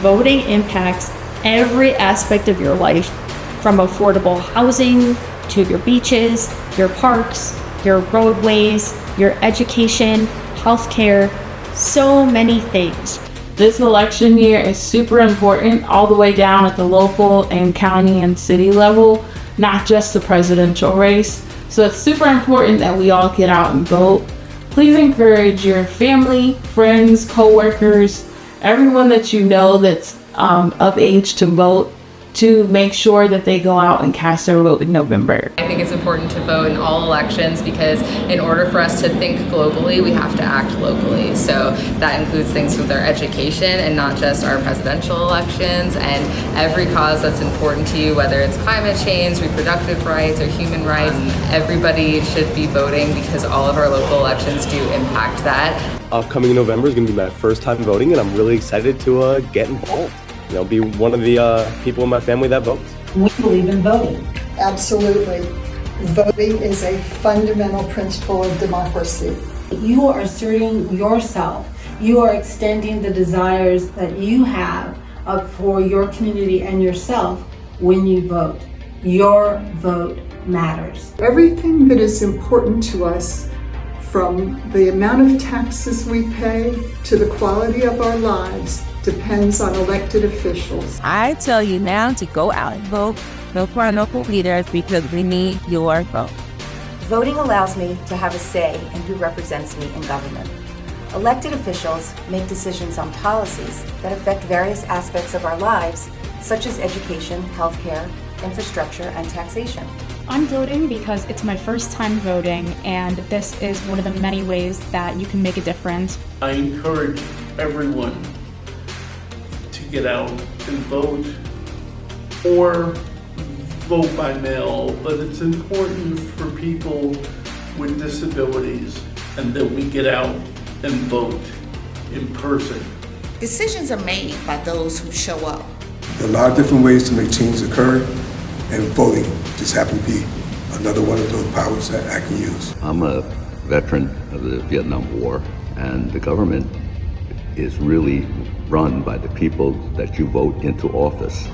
Voting impacts every aspect of your life, from affordable housing to your beaches, your parks, your roadways, your education, healthcare, so many things. This election year is super important all the way down at the local and county and city level, not just the presidential race. So it's super important that we all get out and vote. Please encourage your family, friends, co-workers, everyone that you know that's of age to vote, to make sure that they go out and cast their vote in November. I think it's important to vote in all elections because in order for us to think globally, we have to act locally. So that includes things with our education and not just our presidential elections, and every cause that's important to you, whether it's climate change, reproductive rights, or human rights. Everybody should be voting because all of our local elections do impact that. Upcoming November is going to be my first time voting, and I'm really excited to get involved. Be one of the people in my family that votes. We believe in voting. Absolutely. Voting is a fundamental principle of democracy. You are asserting yourself. You are extending the desires that you have for your community and yourself when you vote. Your vote matters. Everything that is important to us, from the amount of taxes we pay to the quality of our lives, depends on elected officials. I tell you now to go out and vote for our local leaders because we need your vote. Voting allows me to have a say in who represents me in government. Elected officials make decisions on policies that affect various aspects of our lives, such as education, healthcare, infrastructure, and taxation. I'm voting because it's my first time voting, and this is one of the many ways that you can make a difference. I encourage everyone to get out and vote or vote by mail, but it's important for people with disabilities and that we get out and vote in person. Decisions are made by those who show up. There are a lot of different ways to make change occur, and voting just happens to be another one of those powers that I can use. I'm a veteran of the Vietnam War, and the government is really run by the people that you vote into office.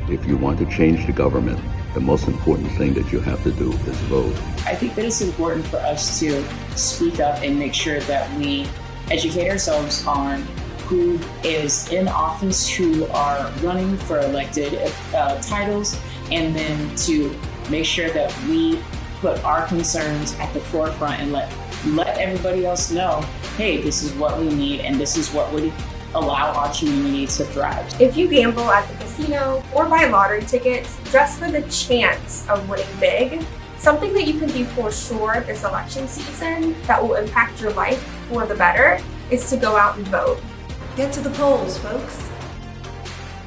If you want to change the government, the most important thing that you have to do is vote. I think that it's important for us to speak up and make sure that we educate ourselves on who is in office, who are running for elected titles, and then to make sure that we put our concerns at the forefront and let everybody else know, hey, this is what we need and this is what would allow our community to thrive. If you gamble at the casino or buy lottery tickets just for the chance of winning big, something that you can do for sure this election season that will impact your life for the better is to go out and vote. Get to the polls, folks.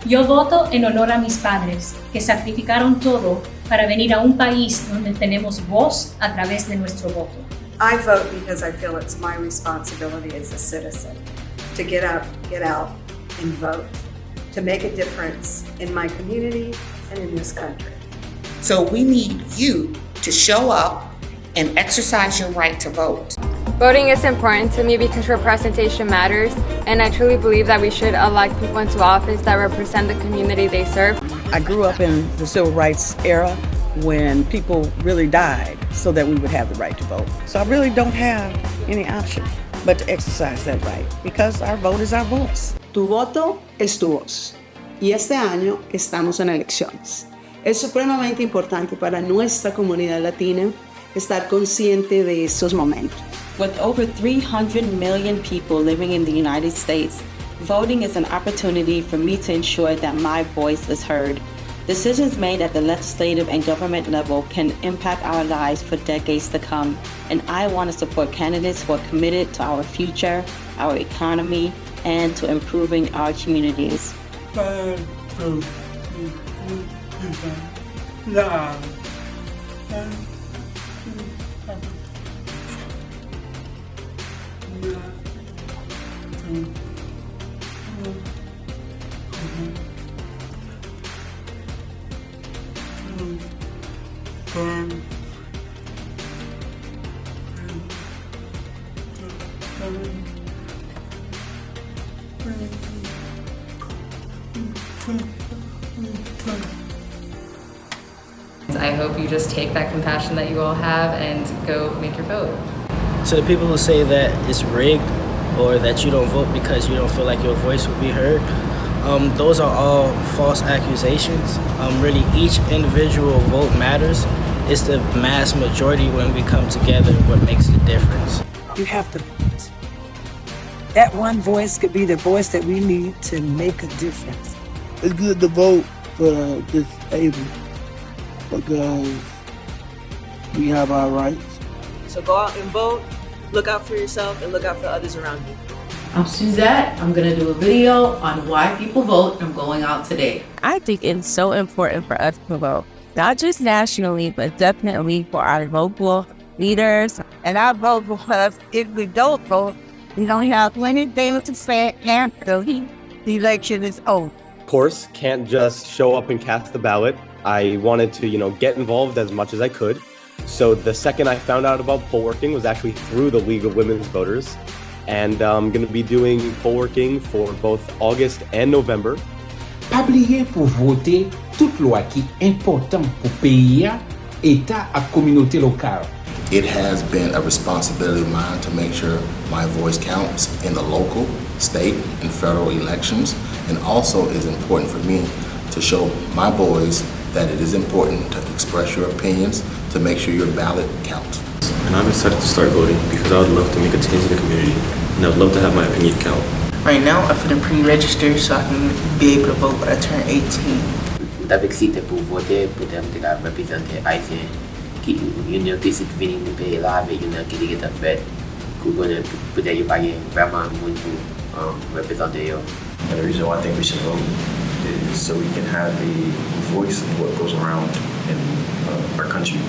Yo voto en honor a mis padres, que sacrificaron todo para venir a un país donde tenemos voz a través de nuestro voto. I vote because I feel it's my responsibility as a citizen to get up, get out, and vote, to make a difference in my community and in this country. So we need you to show up and exercise your right to vote. Voting is important to me because representation matters, and I truly believe that we should elect people into office that represent the community they serve. I grew up in the civil rights era when people really died so that we would have the right to vote. So I really don't have any option but to exercise that right because our vote is our voice. Tu voto es tu voz. Y este año estamos en elecciones. Es supremamente importante para nuestra comunidad latina estar consciente de estos momentos. With over 300 million people living in the United States, voting is an opportunity for me to ensure that my voice is heard. Decisions made at the legislative and government level can impact our lives for decades to come, and I want to support candidates who are committed to our future, our economy, and to improving our communities. I hope you just take that compassion that you all have and go make your vote. To the people who say that it's rigged or that you don't vote because you don't feel like your voice will be heard, those are all false accusations. Really, each individual vote matters. It's the mass majority when we come together what makes the difference. You have to. That one voice could be the voice that we need to make a difference. It's good to vote for the disabled because we have our rights. So go out and vote, look out for yourself, and look out for others around you. I'm Suzette. I'm going to do a video on why people vote. I'm going out today. I think it's so important for us to vote, not just nationally, but definitely for our local leaders. And I vote because if we don't vote, we don't have anything to say after the election is over. Of course, can't just show up and cast the ballot. I wanted to, get involved as much as I could. So the second I found out about poll working was actually through the League of Women's Voters. And I'm going to be doing poll working for both August and November. Pas oublier pour voter toute loi qui est importante pour pays, État et communauté locale. It has been a responsibility of mine to make sure my voice counts in the local, state, and federal elections, and also is important for me to show my boys that it is important to express your opinions, to make sure your ballot counts. And I'm excited to start voting because I would love to make a change in the community, and I'd love to have my opinion count. Right now, I'm finna pre-register so I can be able to vote when I turn 18. Avec excité pour voter, putem te ka représenter Haïtien qui yon qui sit vini nou pays là avec yon qui dit que fait qu'on connaît peut-être yon pas vraiment moun pour représenter yo. And the reason why I think we should vote is so we can have a voice in what goes around in our country.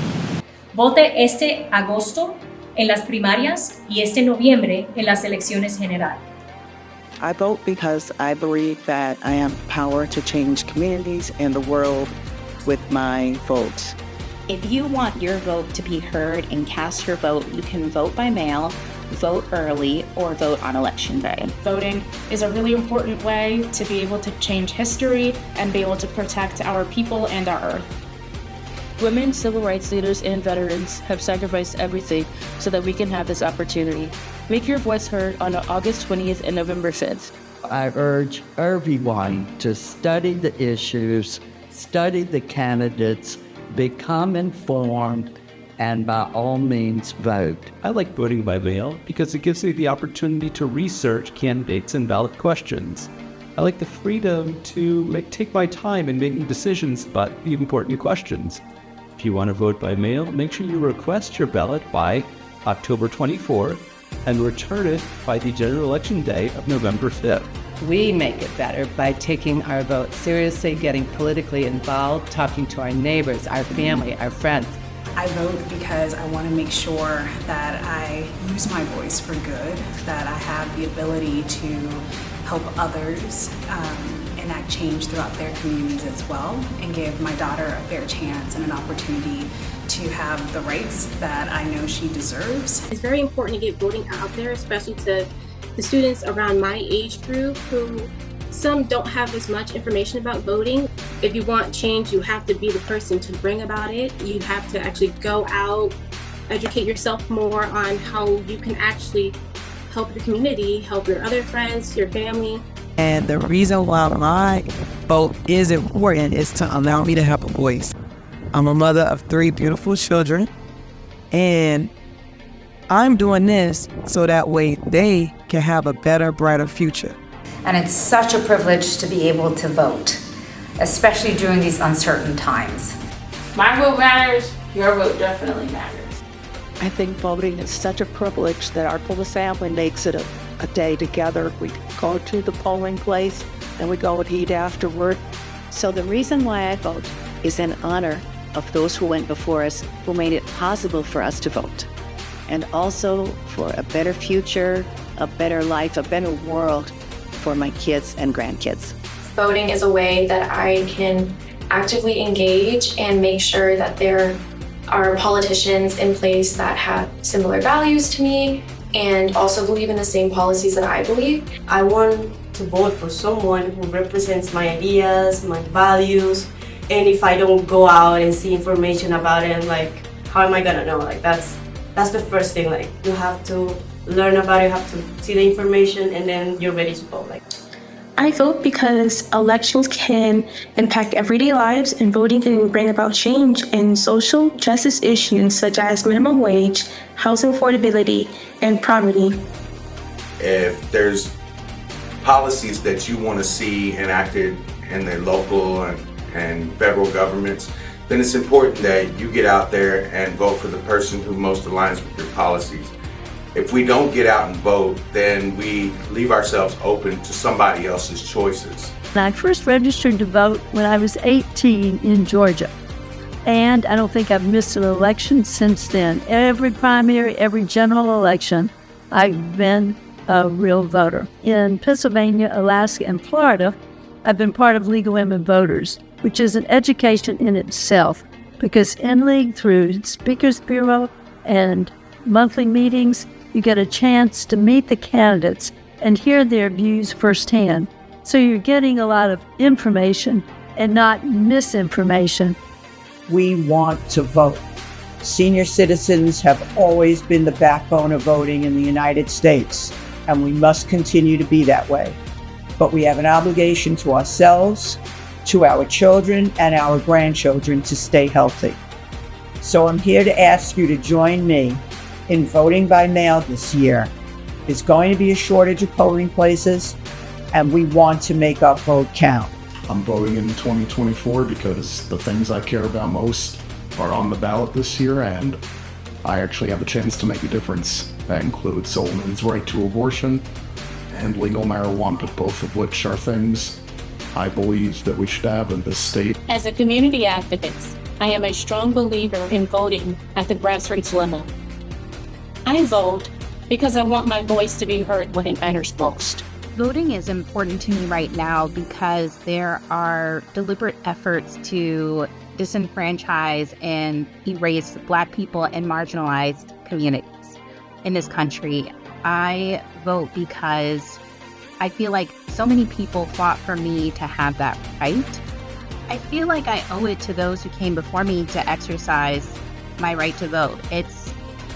Vote este agosto en las primarias y este noviembre en las elecciones generales. I vote because I believe that I have power to change communities and the world with my vote. If you want your vote to be heard and cast your vote, you can vote by mail, vote early, or vote on election day. Voting is a really important way to be able to change history and be able to protect our people and our earth. Women, civil rights leaders, and veterans have sacrificed everything so that we can have this opportunity. Make your voice heard on August 20th and November 5th. I urge everyone to study the issues, study the candidates, become informed, and by all means vote. I like voting by mail because it gives me the opportunity to research candidates and ballot questions. I like the freedom to take my time in making decisions about the important questions. If you want to vote by mail, make sure you request your ballot by October 24th and return it by the general election day of November 5th. We make it better by taking our vote seriously, getting politically involved, talking to our neighbors, our family, our friends. I vote because I want to make sure that I use my voice for good, that I have the ability to help others enact change throughout their communities as well, and give my daughter a fair chance and an opportunity to have the rights that I know she deserves. It's very important to get voting out there, especially to the students around my age group who some don't have as much information about voting. If you want change, you have to be the person to bring about it. You have to actually go out, educate yourself more on how you can actually help your community, help your other friends, your family. And the reason why my vote is important is to allow me to have a voice. I'm a mother of 3 beautiful children, and I'm doing this so that way they can have a better, brighter future. And it's such a privilege to be able to vote, especially during these uncertain times. My vote matters, your vote definitely matters. I think voting is such a privilege that our whole family makes it a day together. We go to the polling place and we go and eat afterward. So the reason why I vote is in honor of those who went before us, who made it possible for us to vote. And also for a better future, a better life, a better world for my kids and grandkids. Voting is a way that I can actively engage and make sure that there are politicians in place that have similar values to me and also believe in the same policies that I believe. I want to vote for someone who represents my ideas, my values, and if I don't go out and see information about it, like, how am I gonna know? Like, that's the first thing. Like, you have to learn about it, you have to see the information, and then you're ready to vote. Like, I vote because elections can impact everyday lives, and voting can bring about change in social justice issues such as minimum wage, housing affordability, and poverty. If there's policies that you want to see enacted in the local and federal governments, then it's important that you get out there and vote for the person who most aligns with your policies. If we don't get out and vote, then we leave ourselves open to somebody else's choices. I first registered to vote when I was 18 in Georgia. And I don't think I've missed an election since then. Every primary, every general election, I've been a real voter. In Pennsylvania, Alaska, and Florida, I've been part of League of Women Voters, which is an education in itself, because in League, through Speakers Bureau and monthly meetings, you get a chance to meet the candidates and hear their views firsthand. So you're getting a lot of information and not misinformation. We want to vote. Senior citizens have always been the backbone of voting in the United States, and we must continue to be that way. But we have an obligation to ourselves, to our children, and our grandchildren to stay healthy. So I'm here to ask you to join me in voting by mail this year. There's going to be a shortage of polling places, and we want to make our vote count. I'm voting in 2024 because the things I care about most are on the ballot this year, and I actually have a chance to make a difference. That includes a woman's right to abortion and legal marijuana, both of which are things I believe that we should have in this state. As a community activist, I am a strong believer in voting at the grassroots level. I vote because I want my voice to be heard when it matters most. Voting is important to me right now because there are deliberate efforts to disenfranchise and erase Black people and marginalized communities in this country. I vote because I feel like so many people fought for me to have that right. I feel like I owe it to those who came before me to exercise my right to vote. It's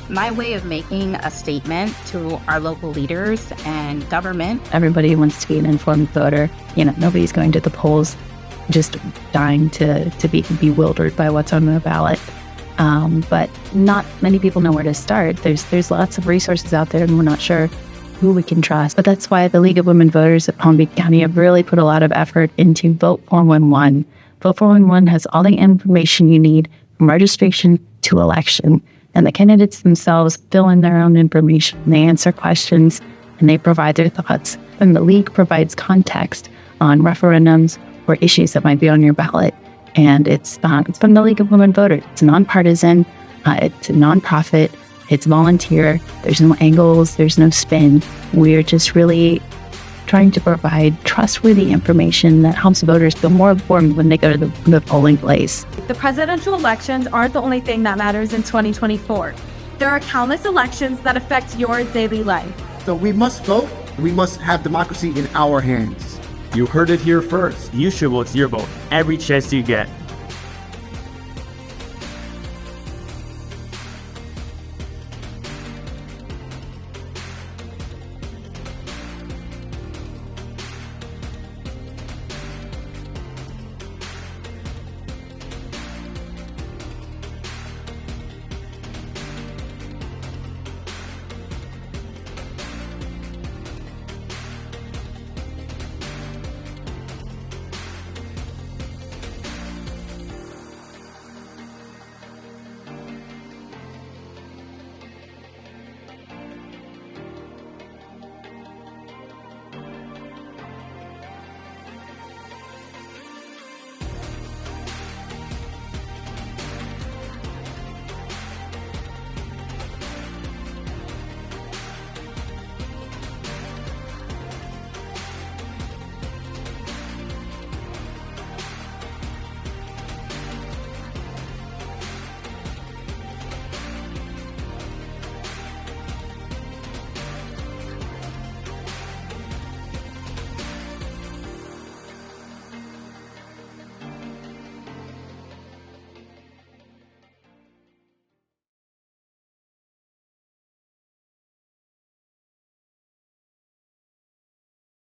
my way of making a statement to our local leaders and government. Everybody wants to be an informed voter. Nobody's going to the polls just dying to be bewildered by what's on the ballot. But not many people know where to start. There's lots of resources out there, and we're not sure who we can trust. But that's why the League of Women Voters of Palm Beach County have really put a lot of effort into Vote 411. Vote 411 has all the information you need from registration to election. And the candidates themselves fill in their own information. They answer questions and they provide their thoughts. And the League provides context on referendums or issues that might be on your ballot. And it's from the League of Women Voters. It's nonpartisan, it's a nonprofit, it's volunteer, there's no angles, there's no spin. We're just really trying to provide trustworthy information that helps voters feel more informed when they go to the polling place. The presidential elections aren't the only thing that matters in 2024. There are countless elections that affect your daily life. So we must vote. We must have democracy in our hands. You heard it here first. You should vote your vote every chance you get.